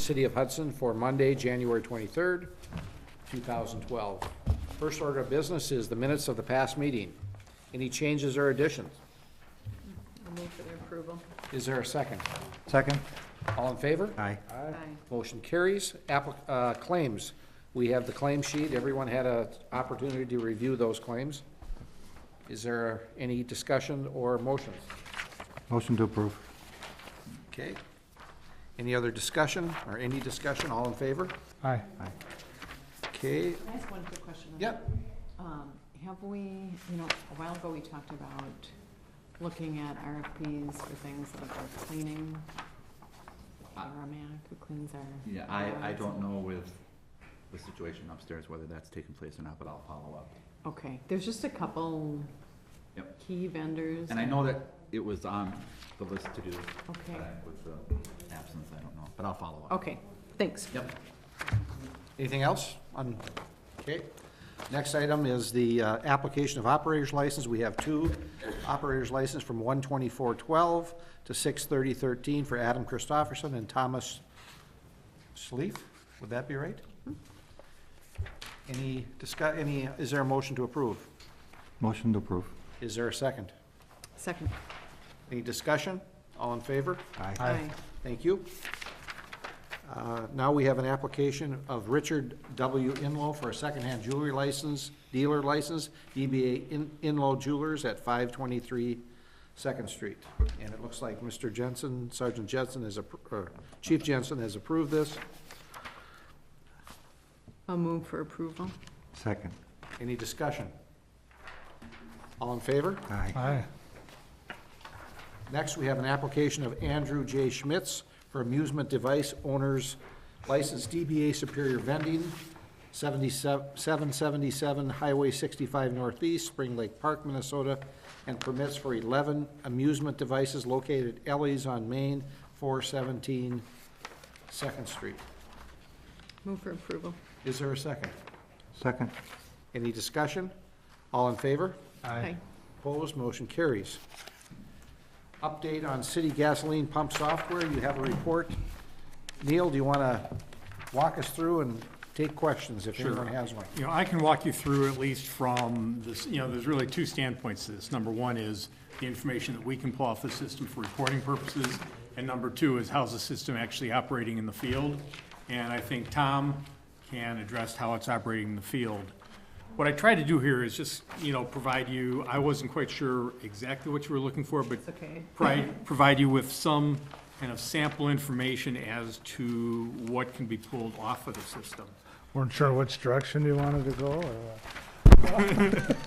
City of Hudson for Monday, January 23rd, 2012. First order of business is the minutes of the past meeting. Any changes or additions? I'll move for their approval. Is there a second? Second. All in favor? Aye. Aye. Motion carries. Claims. We have the claim sheet. Everyone had an opportunity to review those claims. Is there any discussion or motions? Motion to approve. Okay. Any other discussion or any discussion? All in favor? Aye. Aye. Okay. Can I ask one quick question? Yep. Have we, a while ago we talked about looking at RFPs for things like our cleaning, who cleans our Yeah, I yards? don't know with the situation upstairs whether that's taken place or not, but I'll follow up. Okay, there's just a couple Yep. key vendors. And I know that it was on the list to do, Okay, but with the absence, I don't know, but I'll follow up. okay, thanks. Yep. Anything else on, okay. Next item is the application of operator's license. We have two operator's license from 1/24/12 to 6/30/13 for Adam Christofferson and Thomas Schleif. Would that be right? Is there a motion to approve? Motion to approve. Is there a second? Second. Any discussion? All in favor? Aye. Thank you. Now we have an application of Richard W. Inlow for a secondhand jewelry license, dealer license, DBA Inlow Jewelers at 523 Second Street. And it looks like Mr. Jensen, Sergeant Jensen, Chief Jensen has approved this. I'll move for approval. Second. Any discussion? All in favor? Aye. Aye. Next, we have an application of Andrew J. Schmitz for amusement device owners license, DBA Superior Vending, 777 Highway 65 Northeast, Spring Lake Park, Minnesota, and permits for 11 amusement devices located at Ellie's on Main, 417 Second Street. Move for approval. Is there a second? Second. Any discussion? All in favor? Aye. Opposed, motion carries. Update on city gasoline pump software, you have a report. Neil, do you want to walk us through and take questions if anyone has one? I can walk you through at least from this, there's really two standpoints to this. Number one is the information that we can pull off the system for reporting purposes, and number two is how's the system actually operating in the field. And I think Tom can address how it's operating in the field. What I try to do here is just, provide you, I wasn't quite sure exactly what you were looking for, but It's okay. provide you with some kind of sample information as to what can be pulled off of the system. Weren't sure which direction you wanted to go, or what?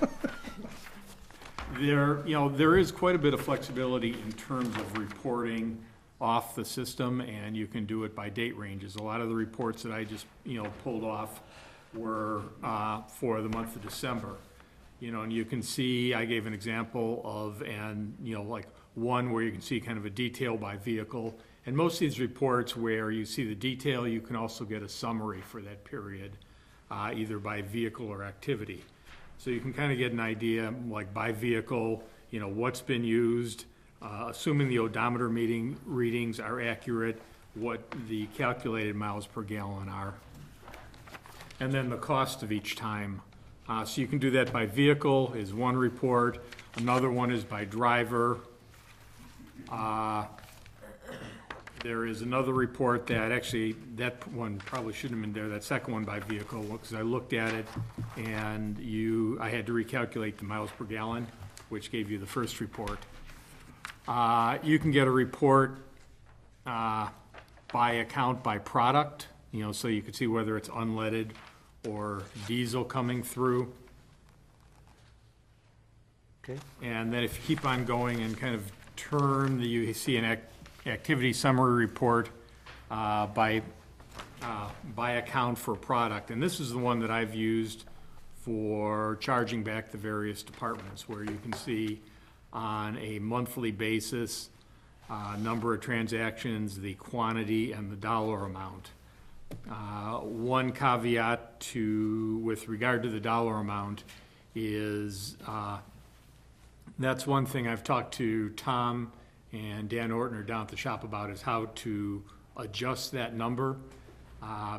There is quite a bit of flexibility in terms of reporting off the system, and you can do it by date ranges. A lot of the reports that I just, pulled off were for the month of December. And you can see, I gave an example of, like one where you can see kind of a detail by vehicle. And most of these reports where you see the detail, you can also get a summary for that period, either by vehicle or activity. So you can kind of get an idea, like by vehicle, what's been used, assuming the odometer readings are accurate, what the calculated miles per gallon are, and then the cost of each time. So you can do that by vehicle is one report. Another one is by driver. There is another report that actually, that one probably shouldn't have been there, that second one by vehicle, because I looked at it and I had to recalculate the miles per gallon, which gave you the first report. You can get a report by account by product, so you could see whether it's unleaded or diesel coming through. Okay. And then if you keep on going and kind of turn, you see an activity summary report by account for product. And this is the one that I've used for charging back the various departments, where you can see on a monthly basis, number of transactions, the quantity, and the dollar amount. One caveat with regard to the dollar amount is that's one thing I've talked to Tom and Dan Ortner down at the shop about, is how to adjust that number,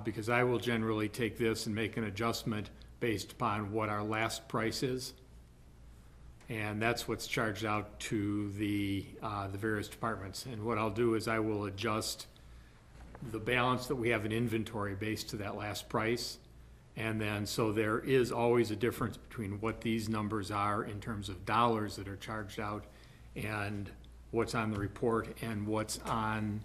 because I will generally take this and make an adjustment based upon what our last price is. And that's what's charged out to the various departments. And what I'll do is I will adjust the balance that we have in inventory based to that last price. And then, so there is always a difference between what these numbers are in terms of dollars that are charged out and what's on the report and what's on,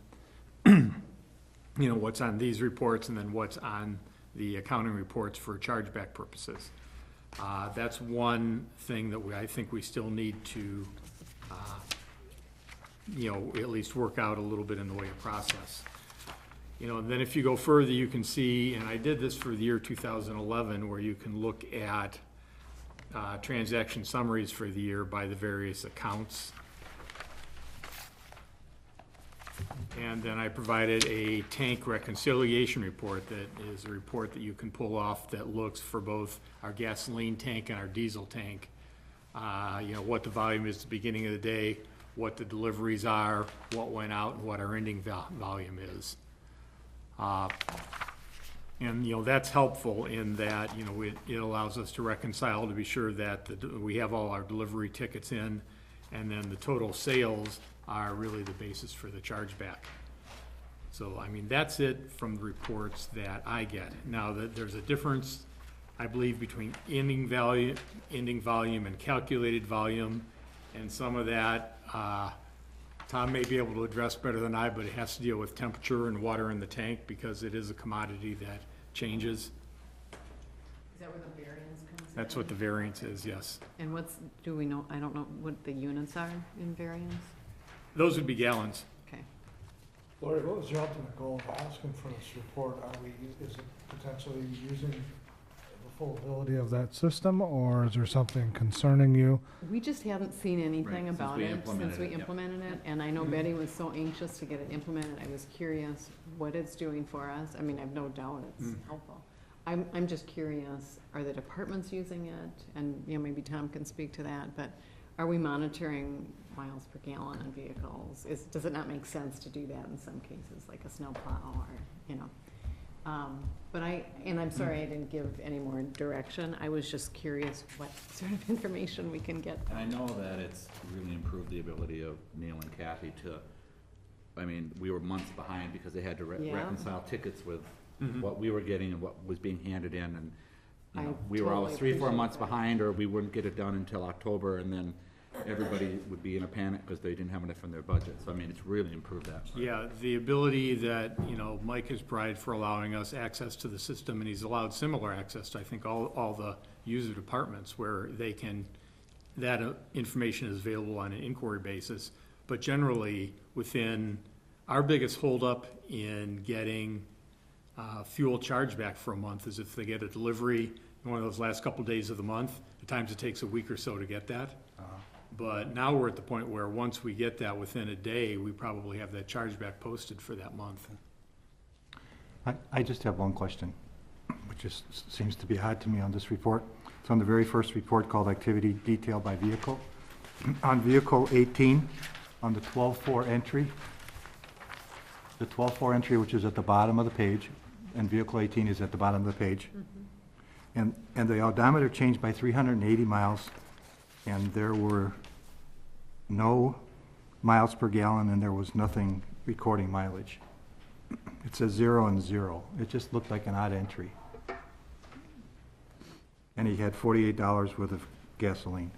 what's on these reports and then what's on the accounting reports for chargeback purposes. That's one thing that I think we still need to, at least work out a little bit in the way of process. And then if you go further, you can see, and I did this for the year 2011, where you can look at transaction summaries for the year by the various accounts. And then I provided a tank reconciliation report that is a report that you can pull off that looks for both our gasoline tank and our diesel tank. What the volume is at the beginning of the day, what the deliveries are, what went out, and what our ending volume is. And that's helpful in that, it allows us to reconcile to be sure that we have all our delivery tickets in, and then the total sales are really the basis for the chargeback. So, that's it from the reports that I get. Now, there's a difference, I believe, between ending volume and calculated volume, and some of that, Tom may be able to address better than I, but it has to deal with temperature and water in the tank because it is a commodity that changes. Is that where the variance comes in? That's what the variance is, yes. And do we know, I don't know what the units are in variance? Those would be gallons. Okay. Lori, what was your ultimate goal of asking for this report? Is it potentially using the full ability of that system, or is there something concerning you? We just haven't seen anything Right, since about we it implemented since we it, yep. implemented it, and I know Betty was so anxious to get it implemented. I was curious what it's doing for us. I have no doubt it's helpful. I'm just curious, are the departments using it? And, maybe Tom can speak to that, but are we monitoring miles per gallon on vehicles? Does it not make sense to do that in some cases, like a snowplow or, but I'm sorry I didn't give any more direction. I was just curious what sort of information we can get. And I know that it's really improved the ability of Neil and Kathy to, we were months behind because they had to Yeah. reconcile tickets with what we were getting and what was being handed in, and, I we were always totally 3-4 appreciate months that. behind, or we wouldn't get it done until October, and then everybody would be in a panic because they didn't have enough in their budget. So, it's really improved that. Yeah, the ability that, Mike has provided for allowing us access to the system, and he's allowed similar access to, I think, all the user departments where they can, that information is available on an inquiry basis. But generally, within, our biggest holdup in getting fuel chargeback for a month is if they get a delivery in one of those last couple days of the month. At times it takes a week or so to get that. But now we're at the point where once we get that within a day, we probably have that chargeback posted for that month. I just have one question, which just seems to be odd to me on this report. It's on the very first report called Activity Detail by Vehicle. On Vehicle 18, on the 12-4 entry, the 12-4 entry, which is at the bottom of the page, and Vehicle 18 is at the bottom of the page. And the odometer changed by 380 miles, and there were no miles per gallon, and there was nothing recording mileage. It says 0 and 0. It just looked like an odd entry. And he had $48 worth of gasoline.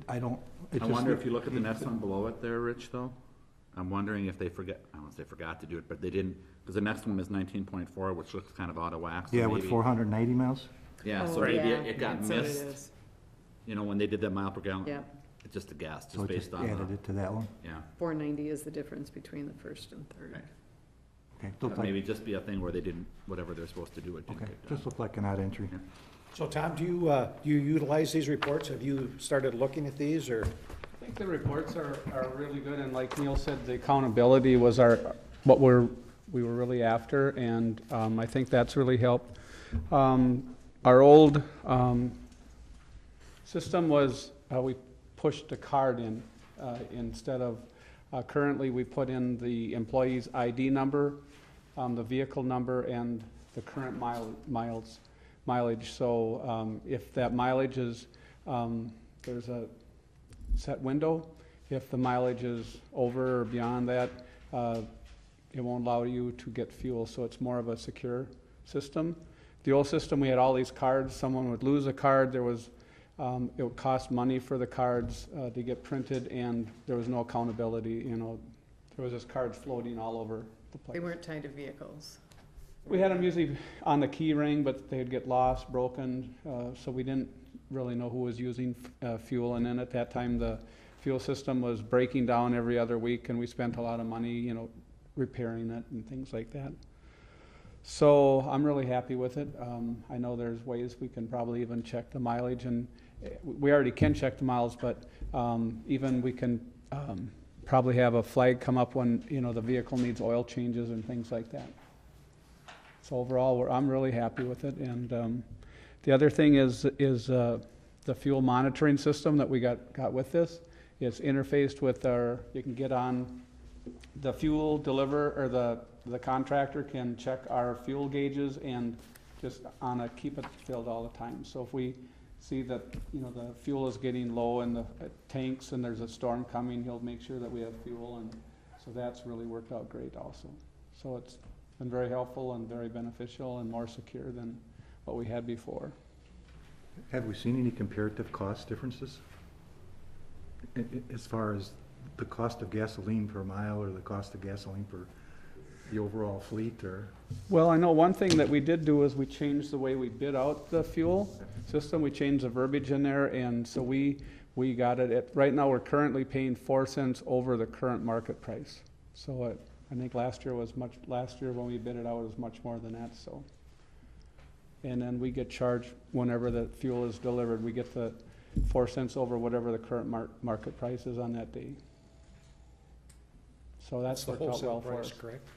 I wonder if you look at the next one below it there, Rich, though, I'm wondering if they forget, I don't know if they forgot to do it, but they didn't, because the next one is 19.4, which looks kind of out of whack. So Yeah, with maybe- 490 miles? Yeah, Oh, so maybe yeah, it got that's what it missed, is. when they did that mile per gallon. Yep. It's just a gas, So just it just based on, added it to that one? yeah. 490 is the difference between the first and third. Right. Okay, looked like, Maybe just be a thing where they didn't, whatever they're supposed to do, it didn't okay, get done. just looked like an odd entry. Yeah. So Tom, do you utilize these reports? Have you started looking at these, or? I think the reports are really good, and like Neil said, the accountability was what we were really after, and I think that's really helped. Our old system was, we pushed a card in instead of Currently, we put in the employee's ID number, the vehicle number, and the current mileage. So if that mileage is, there's a set window. If the mileage is over or beyond that, it won't allow you to get fuel, so it's more of a secure system. The old system, we had all these cards. Someone would lose a card. There was, it would cost money for the cards to get printed, and there was no accountability. You know, there was just cards floating all over the place. They weren't tied to vehicles. We had them usually on the key ring, but they'd get lost, broken, so we didn't really know who was using fuel. And then at that time, the fuel system was breaking down every other week, and we spent a lot of money, you know, repairing it and things like that. So I'm really happy with it. I know there's ways we can probably even check the mileage, and we already can check the miles, but even we can probably have a flag come up when, you know, the vehicle needs oil changes and things like that. So overall, I'm really happy with it. And the other thing is the fuel monitoring system that we got with this. It's interfaced with our, you can get on the fuel deliver, or the contractor can check our fuel gauges and just keep it filled all the time. So if we see that, you know, the fuel is getting low in the tanks and there's a storm coming, he'll make sure that we have fuel, and so that's really worked out great also. So it's been very helpful and very beneficial and more secure than what we had before. Have we seen any comparative cost differences? As far as the cost of gasoline per mile or the cost of gasoline per the overall fleet, or? Well, I know one thing that we did do is we changed the way we bid out the fuel system. We changed the verbiage in there, and so we got it at, right now we're currently paying 4 cents over the current market price. So I think last year when we bid it out, it was much more than that, so. And then we get charged whenever the fuel is delivered. We get the 4 cents over whatever the current market price is on that day. So that's the worked out wholesale well for price, us. correct?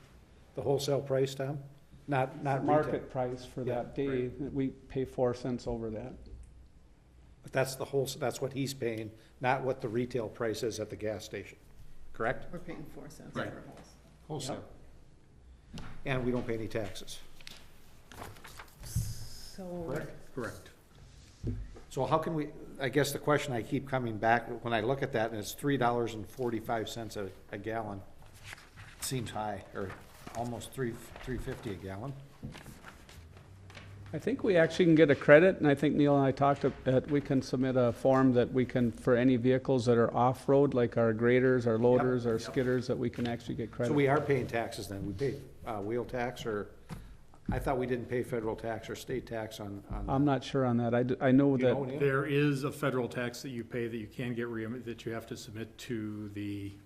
The wholesale price, Tom? Not retail? Market price for Yeah, that day, we pay 4 cents over that. But that's the whole, that's what he's paying, not what the retail price is at the gas station, correct? We're paying 4 cents Right. for holes. Wholesale. And we don't pay any taxes. So, Correct. So how can I guess the question I keep coming back, when I look at that, and it's $3.45 a gallon, seems high, or almost $3.50 a gallon. I think we actually can get a credit, and I think Neil and I talked that we can submit a form that we can, for any vehicles that are off-road, like our graders, our loaders, our skidders, that we can actually get credit. So we are paying taxes then, we pay wheel tax, or, I thought we didn't pay federal tax or state tax on. I'm not sure on that. I know Do you that, know, Neil? There is a federal tax that you pay that you can get that you have to submit to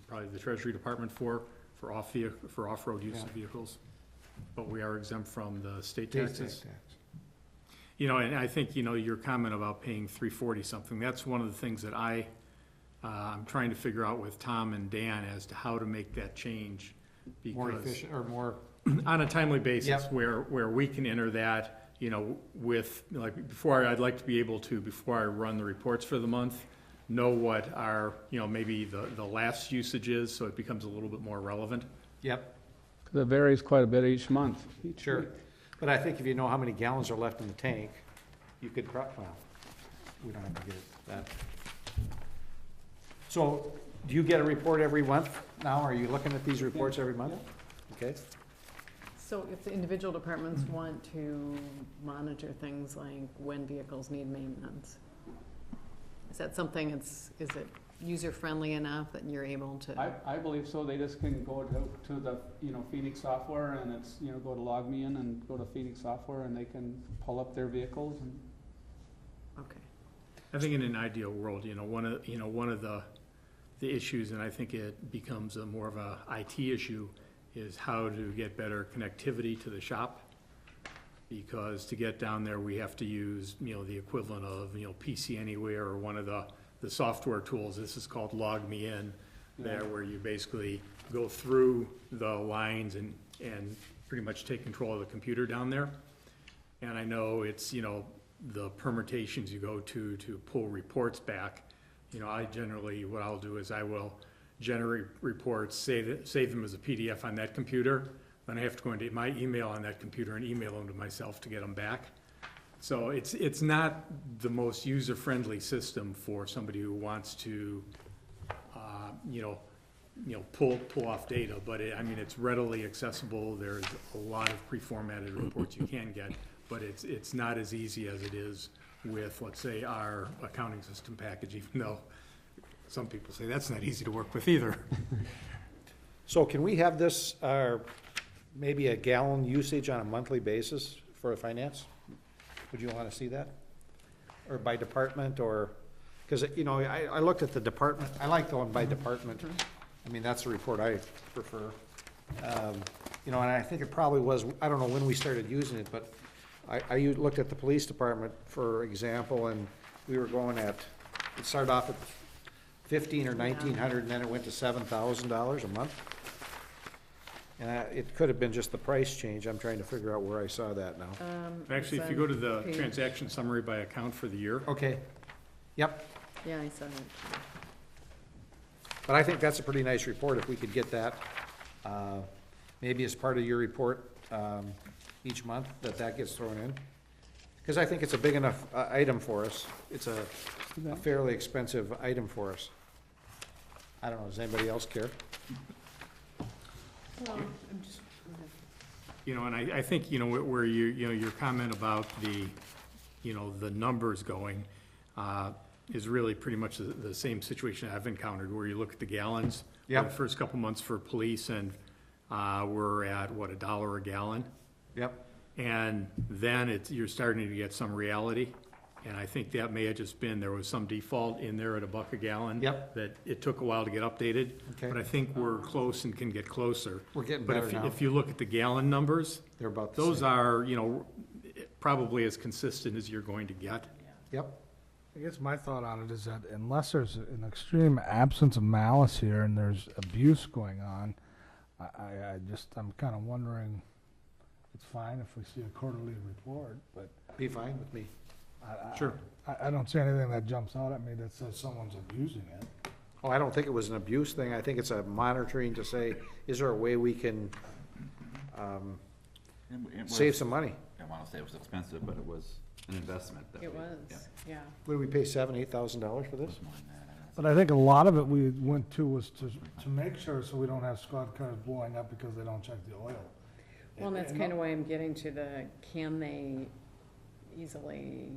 probably the Treasury Department for off-road use of vehicles. But we are exempt from the state taxes. You know, and I think, you know, your comment about paying $3.40 something, that's one of the things that I'm trying to figure out with Tom and Dan as to how to make that change. More Because efficient, or more, on a timely basis, Yep. where we can enter that, you know, with, like, I'd like to be able to, before I run the reports for the month, know what our, you know, maybe the last usage is, so it becomes a little bit more relevant. yep, 'cause it varies quite a bit each month. each sure. week. But I think if you know how many gallons are left in the tank, you could, well, we don't have to get that. So, do you get a report every month now? Are you looking at these reports every month? Okay, so if the individual departments want to monitor things like when vehicles need maintenance, is that something, is it user-friendly enough that you're able to? I believe so. They just can go to the, you know, Phoenix software, and it's, you know, go to Log Me In and go to Phoenix software, and they can pull up their vehicles. And Okay. I think in an ideal world, you know, one of the issues, and I think it becomes more of a IT issue, is how to get better connectivity to the shop. Because to get down there, we have to use, you know, the equivalent of, you know, PC Anywhere, or one of the software tools. This is called Log Me In, there, where you basically go through the lines and pretty much take control of the computer down there. And I know it's, you know, the permutations you go to pull reports back. You know, I generally, what I'll do is I will generate reports, save them as a PDF on that computer, then I have to go into my email on that computer and email them to myself to get them back. So it's not the most user-friendly system for somebody who wants to, pull off data, but I mean, it's readily accessible. There's a lot of pre-formatted reports you can get, but it's not as easy as it is with, let's say, our accounting system package, even though some people say that's not easy to work with either. So can we have this, maybe a gallon usage on a monthly basis for finance? Would you want to see that? Or by department, or, because, I looked at the department, I like the one by department. I mean, that's the report I prefer. And I think it probably was, I don't know when we started using it, but I looked at the police department, for example, and we were going at, it started off at 1,500 or 1,900, and then it went to $7,000 a month. And it could have been just the price change. I'm trying to figure out where I saw that now. Actually, if you go to the transaction summary by account for the year, Okay, yep. Yeah, I saw that. But I think that's a pretty nice report, if we could get that, maybe as part of your report, each month, that gets thrown in. Because I think it's a big enough, item for us. It's a fairly expensive item for us. I don't know, does anybody else care? Well, I'm just, and I think, where your comment about the, the numbers going, is really pretty much the same situation I've encountered, where you look at the gallons. Yep. The first couple months for police, and, we're at, what, $1 a gallon? Yep. And then you're starting to get some reality, and I think that may have just been, there was some default in there at $1 a gallon. Yep. That it took a while to get updated. Okay. But I think we're close and can get closer. We're getting But better now. if you look at the gallon numbers, They're about the those same. are, probably as consistent as you're going to get. Yep. I guess my thought on it is that unless there's an extreme absence of malice here and there's abuse going on, I'm kind of wondering, it's fine if we see a quarterly report, but Be fine with me. Sure. I don't see anything that jumps out at me that says someone's abusing it. Oh, I don't think it was an abuse thing. I think it's a monitoring to say, is there a way we can, save some money? I want to say it was expensive, but it was an investment. it was, yeah. What did we pay, $7,000-8,000 for this? But I think a lot of it we went to was to make sure so we don't have squad cars blowing up because they don't check the oil. Well, and that's kind of why I'm getting to can they easily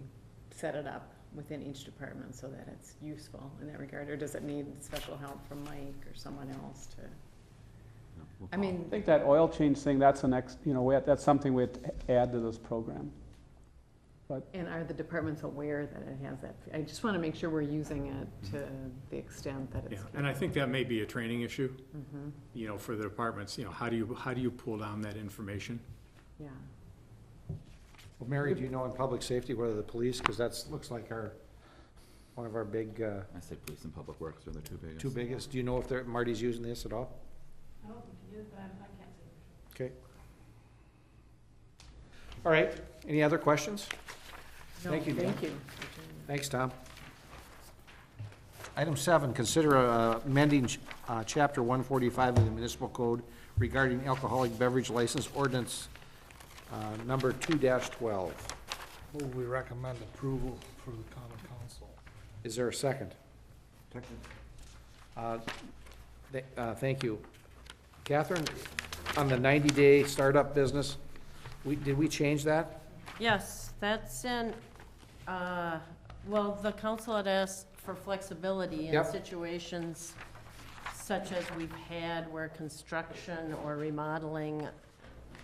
set it up within each department so that it's useful in that regard? Or does it need special help from Mike or someone else to? I mean, I think that oil change thing, that's the next, that's something we have to add to this program. and are the departments aware that it has that? I just want to make sure we're using it to the extent that Yeah, it's. and I think that may be a training issue, Mhm. for the departments, how do you pull down that information? Yeah. Well, Mary, do you know in public safety whether the police, because looks like one of our big, I say police and public works are the two biggest. two biggest. Do you know if Marty's using this at all? I don't think he is, but I can't say. Okay. All right, any other questions? No, Thank you, Dan. Thank you. Thanks, Tom. Item 7, consider amending Chapter 145 of the Municipal Code regarding alcoholic beverage license ordinance number 2-12. Move we recommend approval for the common council. Is there a second? Thank you. Catherine, on the 90-day startup business, did we change that? Yes, that's in, well, the council had asked for flexibility in Yep. situations such as we've had where construction or remodeling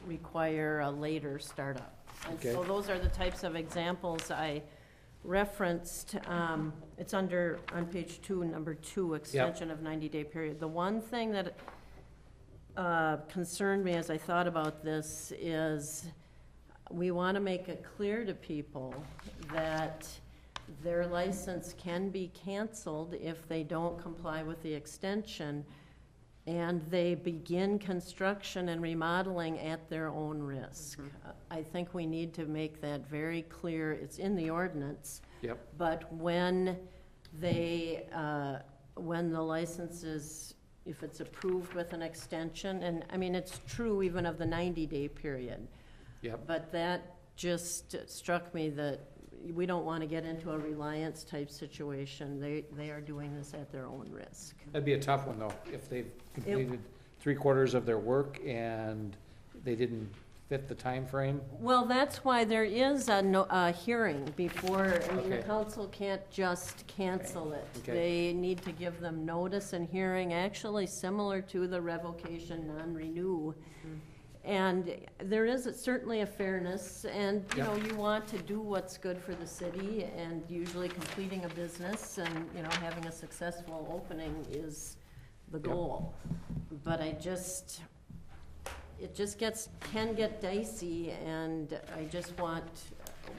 require a later startup. And Okay. so those are the types of examples I referenced. It's on page 2, number 2, extension of 90-day period. The one thing that concerned me as I thought about this is we want to make it clear to people that their license can be canceled if they don't comply with the extension, and they begin construction and remodeling at their own risk. I think we need to make that very clear. It's in the ordinance. Yep. But when the license is if it's approved with an extension, and, I mean, it's true even of the 90-day period. Yep. But that just struck me that we don't want to get into a reliance-type situation. They are doing this at their own risk. That'd be a tough one, though, if they've completed 3/4 of their work and they didn't fit the time frame. Well, that's why there is a hearing before, I mean, the Okay. council can't just cancel it. Okay. They need to give them notice and hearing, actually similar to the revocation non-renew. And there is certainly a fairness, and, you know, you want to do what's good for the city, and usually completing a business and, you know, having a successful opening is the goal. But it just can get dicey, and I just wanted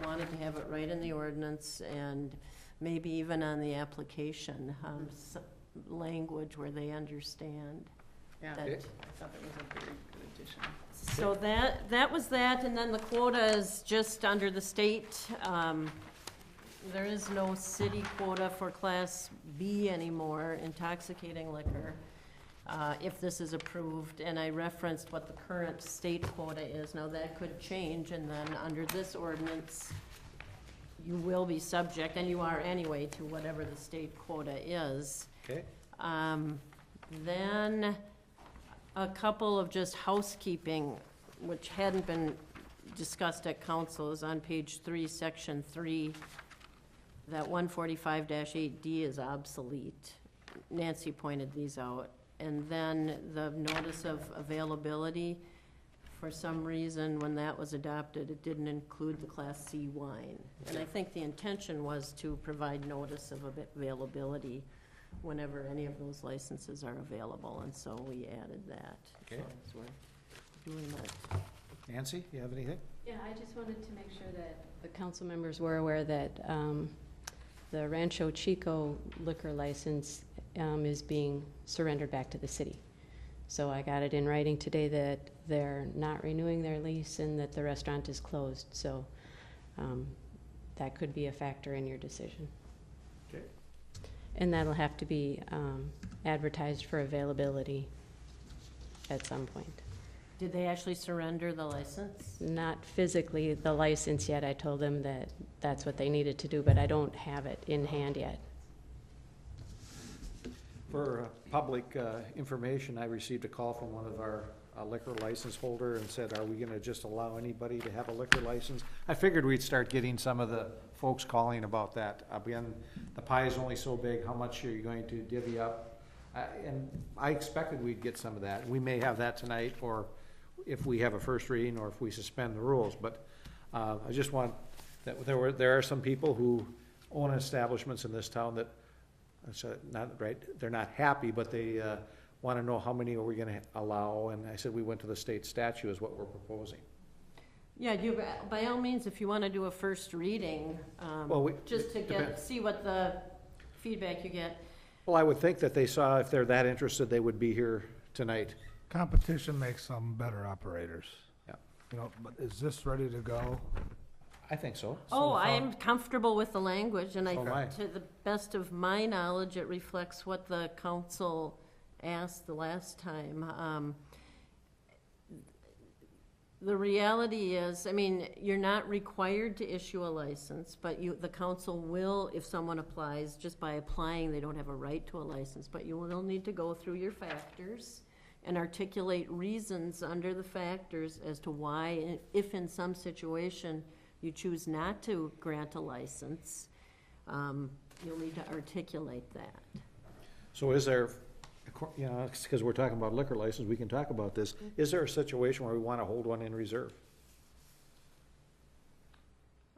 to have it right in the ordinance, and maybe even on the application, language where they understand. Yeah, that- I thought it was a very good addition. So that was that, and then the quota is just under the state. There is no city quota for Class B anymore, intoxicating liquor, if this is approved, and I referenced what the current state quota is. Now, that could change, and then under this ordinance, you will be subject, and you are anyway, to whatever the state quota is. Okay. Then a couple of just housekeeping, which hadn't been discussed at council, is on page 3, section 3. That 145-8D is obsolete. Nancy pointed these out. And then the notice of availability, for some reason, when that was adopted, it didn't include the Class C wine. And I think the intention was to provide notice of availability whenever any of those licenses are available, and so we added that. Okay. So we're doing that. Nancy, you have anything? Yeah, I just wanted to make sure that the council members were aware that the Rancho Chico liquor license is being surrendered back to the city. So I got it in writing today that they're not renewing their lease and that the restaurant is closed. So that could be a factor in your decision. Okay. And that'll have to be advertised for availability at some point. Did they actually surrender the license? Not physically the license yet. I told them that that's what they needed to do, but I don't have it in hand yet. For public information, I received a call from one of our liquor license holder and said, are we gonna just allow anybody to have a liquor license? I figured we'd start getting some of the folks calling about that. Again, the pie is only so big, how much are you going to divvy up? And I expected we'd get some of that. We may have that tonight, or if we have a first reading, or if we suspend the rules, but I just want, that there are some people who own establishments in this town that, not right, they're not happy, but they want to know how many are we going to allow, and I said we went to the state statute is what we're proposing. Yeah, you, by all means, if you want to do a first reading, Well, just to see what the feedback you get. Well, I would think that they saw, if they're that interested, they would be here tonight. Competition makes some better operators. Yeah. You know, but is this ready to go? I think so. Oh, I'm comfortable with the language, and So am I. to the best of my knowledge, it reflects what the council asked the last time. The reality is, I mean, you're not required to issue a license, but the council will, if someone applies, just by applying, they don't have a right to a license, but you will need to go through your factors and articulate reasons under the factors as to why, if in some situation you choose not to grant a license, you'll need to articulate that. So is there, you know, because we're talking about liquor license, we can talk about this. Is there a situation where we want to hold one in reserve?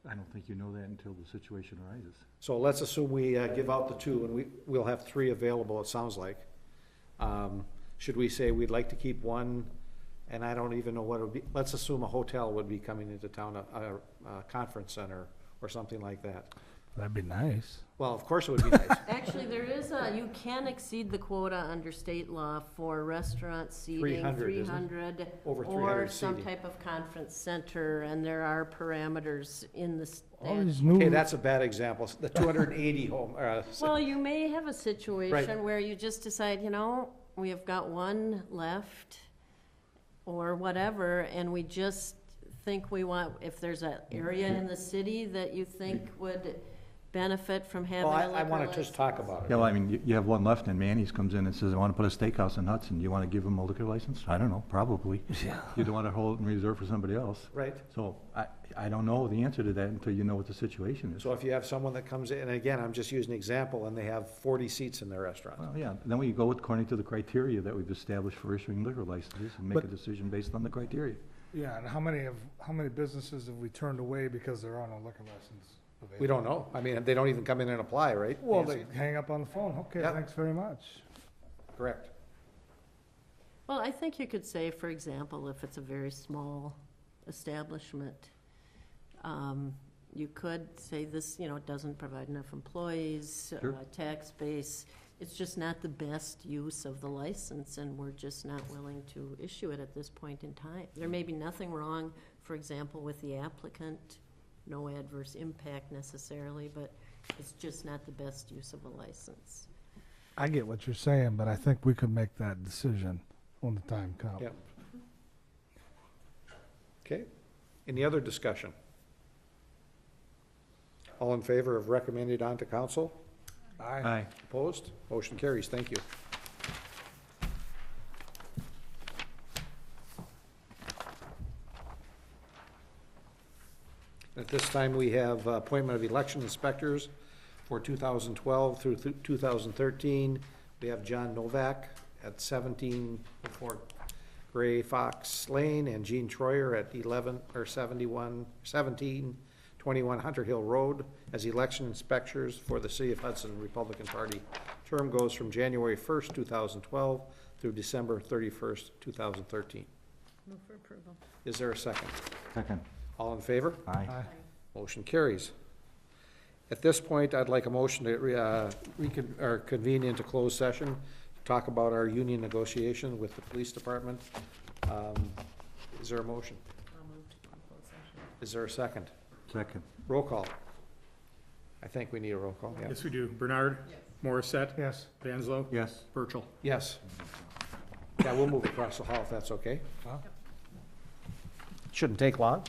I don't think you know that until the situation arises. So let's assume we give out the two, and we'll have three available, it sounds like. Should we say we'd like to keep one, and I don't even know what it would be, let's assume a hotel would be coming into town, a conference center or something like that. That'd be nice. Well, of course it would be nice. Actually, there is you can exceed the quota under state law for restaurant seating, 300, isn't it? 300, Over or 300 some seating. type of conference center, and there are parameters in the All statute. these new. Okay, that's a bad example, the 280 home, Well, you may have a situation where you just decide, you know, we have got one left, or whatever, and we just think we want, if there's an area in the city that you think would benefit from having Well, a liquor I want to license. just talk about it. Yeah, well, I mean, you have one left, and Manny's comes in and says, I want to put a steakhouse in Hudson. Do you want to give him a liquor license? I don't know, probably. Yeah. You don't want to hold it in reserve for somebody else. Right. So I don't know the answer to that until you know what the situation is. So if you have someone that comes in, and again, I'm just using an example, and they have 40 seats in their restaurant. Well, yeah, then we go according to the criteria that we've established for issuing liquor licenses and make a But- decision based on the criteria. Yeah, and how many businesses have we turned away because there are no liquor license available? We don't know. I mean, they don't even come in and apply, right? Well, Nancy? they hang up on the phone. Okay, Yeah. thanks very much. Correct. Well, I think you could say, for example, if it's a very small establishment, you could say this, doesn't provide enough employees, Sure. tax base. It's just not the best use of the license, and we're just not willing to issue it at this point in time. There may be nothing wrong, for example, with the applicant, no adverse impact necessarily, but it's just not the best use of a license. I get what you're saying, but I think we could make that decision when the time comes. Yep. Okay. Any other discussion? All in favor of recommending it on to council? Aye. Opposed? Motion carries. Thank you. At this time, we have appointment of election inspectors for 2012 through 2013. We have John Novak at 17 Gray Fox Lane, and Gene Troyer at 1721 Hunter Hill Road as election inspectors for the City of Hudson Republican Party. Term goes from January 1st, 2012 through December 31st, 2013. Move for approval. Is there a second? Second. All in favor? Aye. Motion carries. At this point, I'd like a motion to convene into closed session to talk about our union negotiation with the police department. Is there a motion? I'll move to closed session. Is there a second? Second. Roll call. I think we need a roll call, yeah. Yes, we do. Bernard? Morissette? Yes. Vanslo? Yes. Burchell? Yes. Yeah, we'll move across the hall if that's okay. Huh? Shouldn't take long.